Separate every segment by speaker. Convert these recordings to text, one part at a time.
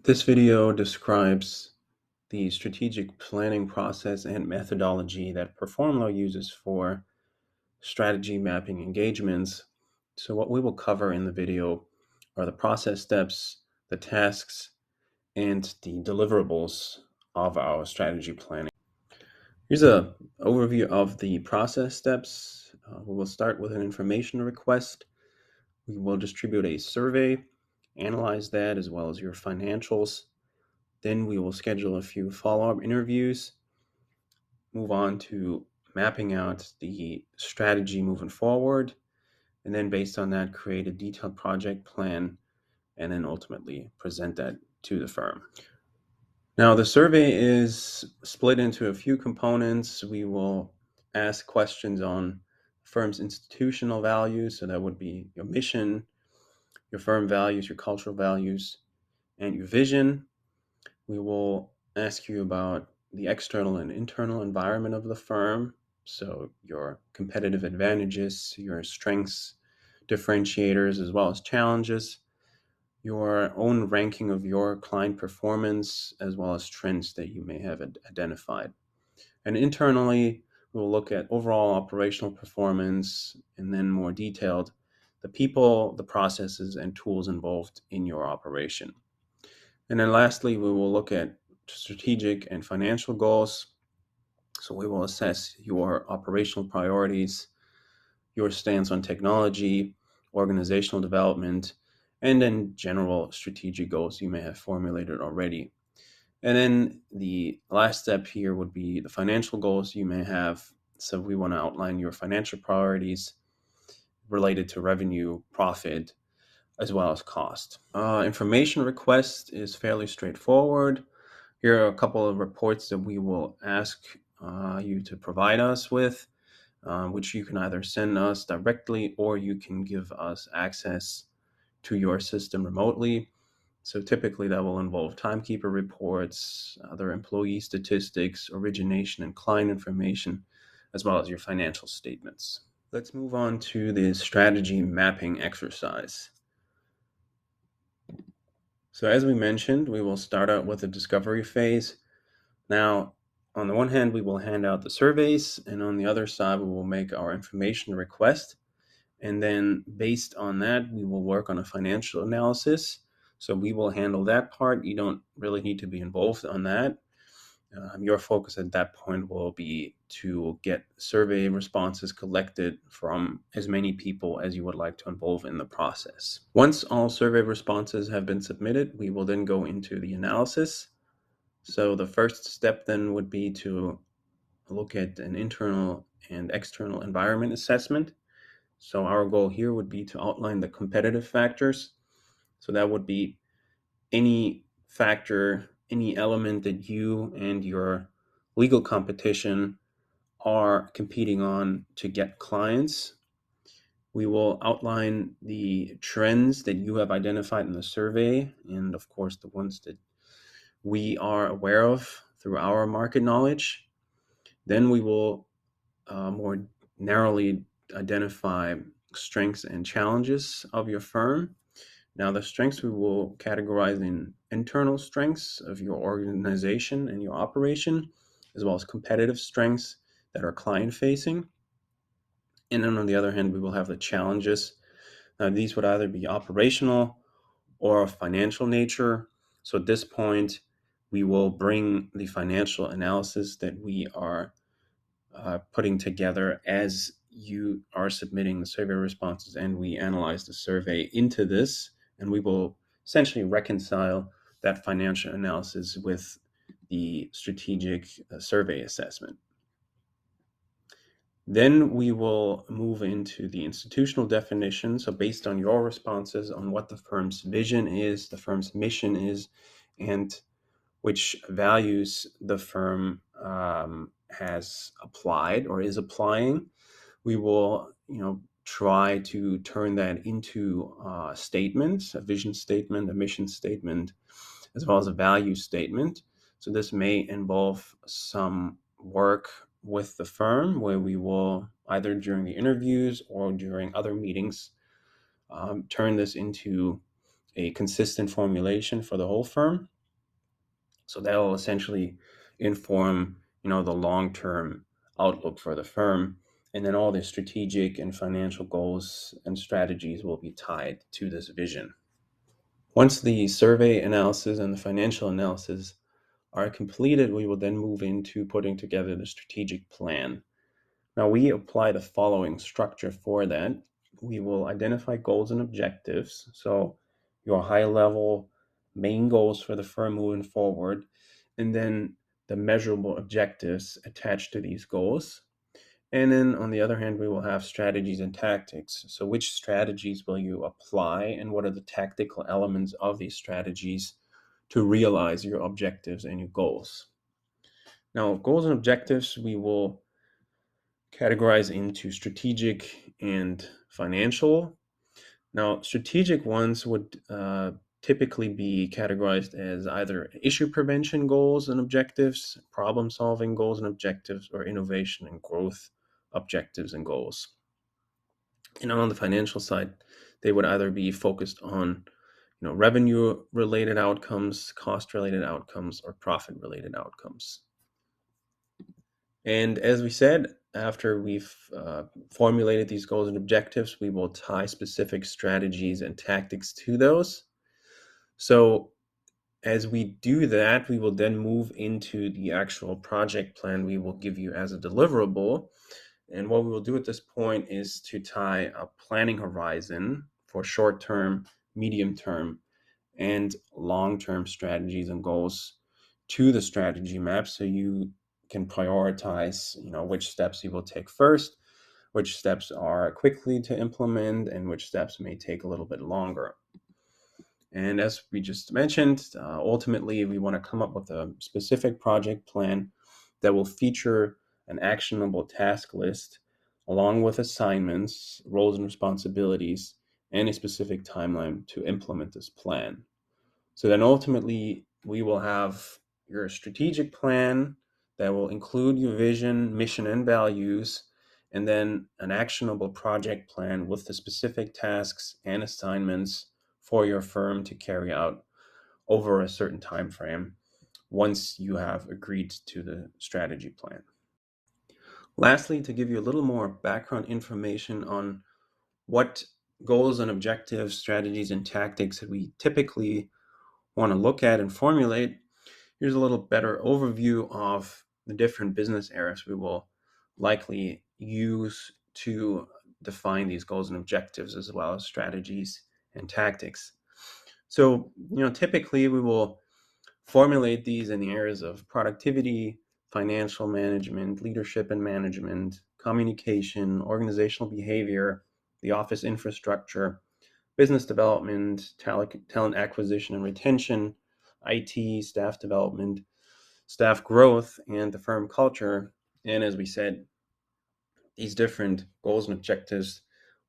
Speaker 1: This video describes the strategic planning process and methodology that PerformLaw uses for strategy mapping engagements. So what we will cover in the video are the process steps, the tasks, and the deliverables of our strategy planning. Here's an overview of the process steps. We will start with an information request. We will distribute a survey, analyze that as well as your financials. Then we will schedule a few follow-up interviews, move on to mapping out the strategy moving forward, and then based on that, create a detailed project plan, and then ultimately present that to the firm. Now, the survey is split into a few components. We will ask questions on firm's institutional values, so that would be your mission, your firm values, your cultural values, and your vision. We will ask you about the external and internal environment of the firm, so your competitive advantages, your strengths, differentiators, as well as challenges, your own ranking of your client performance, as well as trends that you may have identified. And internally, we'll look at overall operational performance, and then more detailed, the people, the processes, and tools involved in your operation. And then lastly, we will look at strategic and financial goals. So we will assess your operational priorities, your stance on technology, organizational development, and then general strategic goals you may have formulated already. And then the last step here would be the financial goals you may have. So we want to outline your financial priorities related to revenue, profit, as well as cost. Information request is fairly straightforward. Here are a couple of reports that we will ask you to provide us with, which you can either send us directly or you can give us access to your system remotely. So typically that will involve timekeeper reports, other employee statistics, origination and client information, as well as your financial statements. Let's move on to the strategy mapping exercise. So as we mentioned, we will start out with the discovery phase. Now, on the one hand, we will hand out the surveys, and on the other side, we will make our information request. And then based on that, we will work on a financial analysis. So we will handle that part. You don't really need to be involved on that. Your focus at that point will be to get survey responses collected from as many people as you would like to involve in the process. Once all survey responses have been submitted, we will then go into the analysis. So the first step then would be to look at an internal and external environment assessment. So our goal here would be to outline the competitive factors. So that would be any factor, any element that you and your legal competition are competing on to get clients. We will outline the trends that you have identified in the survey, and of course the ones that we are aware of through our market knowledge. Then we will more narrowly identify strengths and challenges of your firm. Now, the strengths we will categorize in internal strengths of your organization and your operation, as well as competitive strengths that are client-facing. And then on the other hand, we will have the challenges. Now, these would either be operational or of financial nature. So at this point, we will bring the financial analysis that we are putting together as you are submitting the survey responses, and we analyze the survey into this, and we will essentially reconcile that financial analysis with the strategic survey assessment. Then we will move into the institutional definition. So based on your responses on what the firm's vision is, the firm's mission is, and which values the firm has applied or is applying, we will, try to turn that into a statement, a vision statement, a mission statement, as well as a value statement. So this may involve some work with the firm where we will either during the interviews or during other meetings turn this into a consistent formulation for the whole firm. So that'll essentially inform, the long-term outlook for the firm. And then all the strategic and financial goals and strategies will be tied to this vision. Once the survey analysis and the financial analysis are completed, we will then move into putting together the strategic plan. Now, we apply the following structure for that. We will identify goals and objectives. So, your high level main goals for the firm moving forward, and then the measurable objectives attached to these goals. And then on the other hand, we will have strategies and tactics. So, which strategies will you apply, and what are the tactical elements of these strategies to realize your objectives and your goals? Now, goals and objectives we will categorize into strategic and financial. Now, strategic ones would typically be categorized as either issue prevention goals and objectives, problem solving goals and objectives, or innovation and growth objectives and goals. And on the financial side, they would either be focused on revenue related outcomes, cost related outcomes, or profit related outcomes. And as we said, after we've formulated these goals and objectives, we will tie specific strategies and tactics to those. So as we do that, we will then move into the actual project plan we will give you as a deliverable. And what we will do at this point is to tie a planning horizon for short-term, medium-term, and long-term strategies and goals to the strategy map, so you can prioritize which steps you will take first, which steps are quickly to implement, and which steps may take a little bit longer. And as we just mentioned, ultimately we want to come up with a specific project plan that will feature an actionable task list along with assignments, roles and responsibilities, and a specific timeline to implement this plan. So then ultimately, we will have your strategic plan that will include your vision, mission, and values, and then an actionable project plan with the specific tasks and assignments for your firm to carry out over a certain time frame once you have agreed to the strategy plan. Lastly, to give you a little more background information on what goals and objectives, strategies, and tactics that we typically want to look at and formulate, here's a little better overview of the different business areas we will likely use to define these goals and objectives, as well as strategies and tactics. So, typically we will formulate these in the areas of productivity, financial management, leadership and management, communication, organizational behavior, the office infrastructure, business development, talent acquisition and retention, IT, staff development, staff growth, and the firm culture. And as we said, these different goals and objectives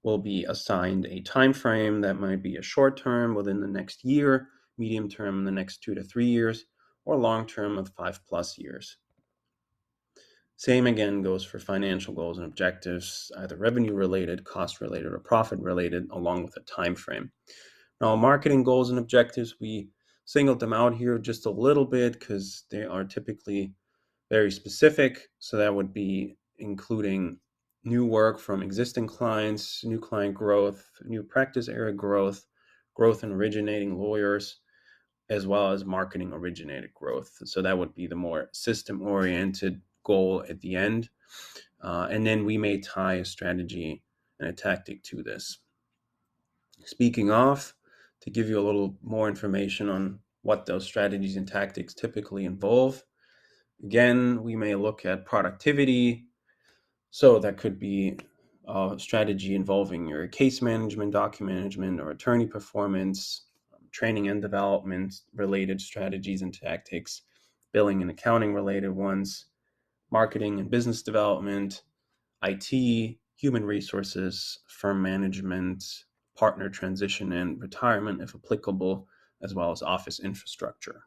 Speaker 1: will be assigned a time frame that might be a short term within the next year, medium term in the next 2 to 3 years, or long term of 5+ years. Same again goes for financial goals and objectives, either revenue related, cost related, or profit related, along with a time frame. Now, marketing goals and objectives, we singled them out here just a little bit because they are typically very specific. So that would be including new work from existing clients, new client growth, new practice area growth, growth in originating lawyers, as well as marketing originated growth. So that would be the more system oriented goal at the end. And then we may tie a strategy and a tactic to this. Speaking of, to give you a little more information on what those strategies and tactics typically involve, again, we may look at productivity. So that could be a strategy involving your case management, document management, or attorney performance, training and development related strategies and tactics, billing and accounting related ones, marketing and business development, IT, human resources, firm management, partner transition and retirement if applicable, as well as office infrastructure.